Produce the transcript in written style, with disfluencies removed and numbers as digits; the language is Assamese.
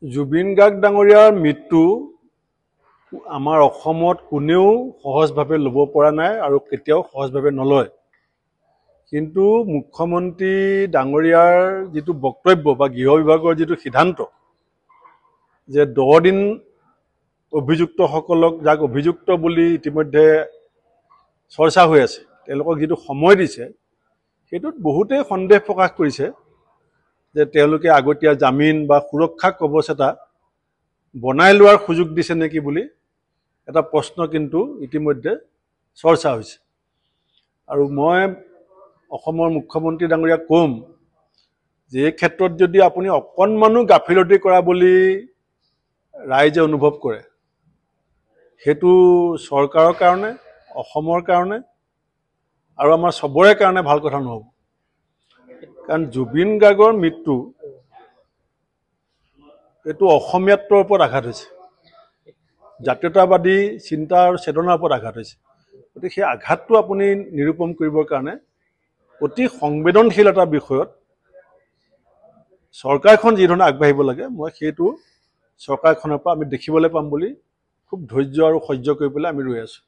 জুবিন গাৰ্গ ডাঙৰীয়াৰ মৃত্যু আমাৰ অসমত কোনেও সহজভাৱে ল'ব পৰা নাই আৰু কেতিয়াও সহজভাৱে নলয়। কিন্তু মুখ্যমন্ত্ৰী ডাঙৰীয়াৰ যিটো বক্তব্য বা গৃহ বিভাগৰ যিটো সিদ্ধান্ত যে 10 দিন অভিযুক্তসকলক, যাক অভিযুক্ত বুলি ইতিমধ্যে চৰ্চা হৈ আছে, তেওঁলোকক যিটো সময় দিছে, সেইটোত বহুতেই সন্দেহ প্ৰকাশ কৰিছে যে তেওঁলোকে আগতীয়া জামিন বা সুৰক্ষা কৱচ এটা বনাই লোৱাৰ সুযোগ দিছে নেকি বুলি এটা প্ৰশ্ন কিন্তু ইতিমধ্যে চৰ্চা হৈছে। আৰু মই অসমৰ মুখ্যমন্ত্ৰী ডাঙৰীয়াক ক'ম যে এই ক্ষেত্ৰত যদি আপুনি অকণমানো গাফিলতি কৰা বুলি ৰাইজে অনুভৱ কৰে, সেইটো চৰকাৰৰ কাৰণে, অসমৰ কাৰণে আৰু আমাৰ চবৰে কাৰণে ভাল কথা নহ'ব। কাৰণ জুবিন গাৰ্গৰ মৃত্যু এইটো অসমীয়াত্বৰ ওপৰত আঘাত হৈছে, জাতীয়তাবাদী চিন্তা আৰু চেতনাৰ ওপৰত আঘাত হৈছে। গতিকে সেই আঘাতটো আপুনি নিৰূপণ কৰিবৰ কাৰণে অতি সংবেদনশীল এটা বিষয়ত চৰকাৰখন যিধৰণে আগবাঢ়িব লাগে, মই সেইটো চৰকাৰখনৰ পৰা আমি দেখিবলৈ পাম বুলি খুব ধৈৰ্য আৰু সহ্য কৰি পেলাই আমি ৰৈ আছোঁ।